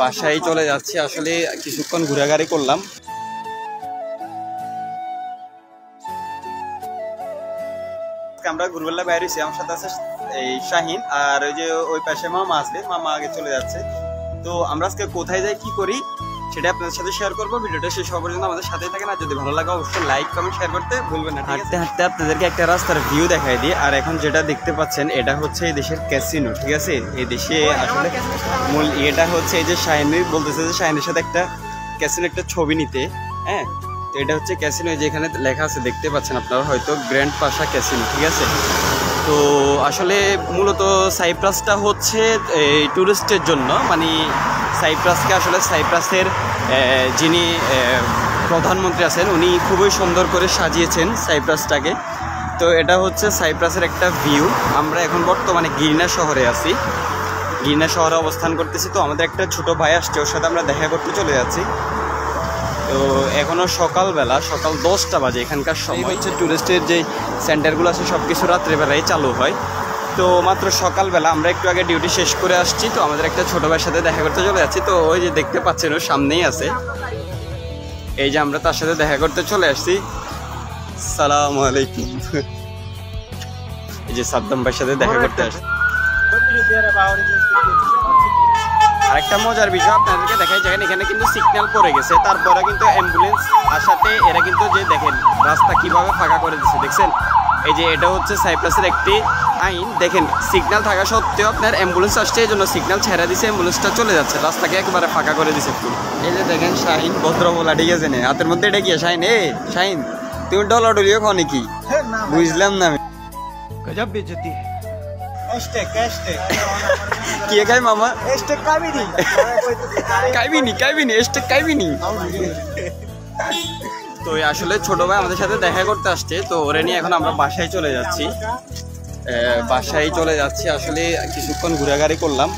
বাসায় চলে যাচ্ছি। আসলে কিছুক্ষণ ঘোরাঘুরি করলাম। আমরা ঘুরবেলা বাইরে হয়েছি, আমার সাথে আছে এই শাহিন, আর ওই যে ওই পাশে মামা আসবে, মামা আগে চলে যাচ্ছে। তো আমরা আজকে কোথায় যাই কি করি সেটা আপনাদের সাথে শেয়ার করবো। ভিডিওটা শেষ হওয়ার পর্যন্ত আমাদের সাথেই থাকেন, আর যদি ভালো লাগে অবশ্যই লাইক কমেন্ট শেয়ার করতে ভুলবেন না। হাঁটতে হাঁটতে আপনাদেরকে একটা রাস্তার ভিউ দেখাই দিই। আর এখন যেটা দেখতে পাচ্ছেন এটা হচ্ছে এই দেশের ক্যাসিনো, ঠিক আছে? এই দেশে আসলে মূল এটা হচ্ছে এই যে শাহিন বলতেছে যে শাহিনের সাথে একটা ক্যাসিনো একটা ছবি নিতে। হ্যাঁ, তো এটা হচ্ছে ক্যাসিনো, যেখানে লেখা আছে দেখতে পাচ্ছেন আপনারা হয়তো গ্র্যান্ড পাশা ক্যাসিনো, ঠিক আছে? তো আসলে মূলত সাইপ্রাসটা হচ্ছে এই ট্যুরিস্টের জন্য, মানে সাইপ্রাসকে আসলে সাইপ্রাসের যিনি প্রধানমন্ত্রী আছেন উনি খুবই সুন্দর করে সাজিয়েছেন সাইপ্রাসটাকে। তো এটা হচ্ছে সাইপ্রাসের একটা ভিউ। আমরা এখন বর্তমানে গিরনা শহরে আছি, গিরনা শহরে অবস্থান করতেছি। তো আমাদের একটা ছোট ভাই আসছে, ওর সাথে আমরা দেখা করতে চলে যাচ্ছি। তো এখনও সকালবেলা, সকাল 10টা বাজে এখানকার সময়। হচ্ছে ট্যুরিস্টের যে সেন্টারগুলো আছে সব কিছু রাত্রেবেলায় চালু হয়। তো মাত্র সকালবেলা আমরা একটু আগে ডিউটি শেষ করে আসছি। তো আমাদের একটা ছোটো ভাইয়ের সাথে দেখা করতে চলে যাচ্ছি। তো ওই যে দেখতে পাচ্ছেন ওর সামনেই আছে, এই যে আমরা তার সাথে দেখা করতে চলে আসছি। সালামু আলাইকুম। এই যে সাদ্দাম ভাইয়ের সাথে দেখা করতে আসছি। আরেকটা মজার বিষয় আপনাদেরকে দেখাই, যেখানে এখানে কিন্তু সিগন্যাল পড়ে গেছে, তারপরে কিন্তু অ্যাম্বুলেন্স আসাতে এরা কিন্তু যে দেখেন রাস্তা কিভাবে ফাঁকা করে দিচ্ছে, দেখছেন? এই যে এটা হচ্ছে সাইপ্রাসের একটি আইন। দেখেন সিগন্যাল থাকা সত্ত্বেও আপনার অ্যাম্বুলেন্স আসছে, এই জন্য সিগন্যাল ছেড়ে দিছে, অ্যাম্বুলেন্সটা চলে যাচ্ছে, রাস্তাকে একেবারে ফাঁকা করে দিছে একটু। এই যে দেখেন শাহিন ভদ্র বলা, ঠিক আছে? না হাতের মধ্যে এটা কি শাহিন? শাহিন তুমি ডলাডলিও খাও নাকি? বুঝলাম না আমি। গজব বেজতি কি খাই মামা? তো আসলে ছোট ভাই আমাদের সাথে দেখা করতে আসছে, তো ওরে নিয়ে এখন আমরা বাসায় চলে যাচ্ছি। আসলে কিছুক্ষণ ঘোরাঘুরি করলাম।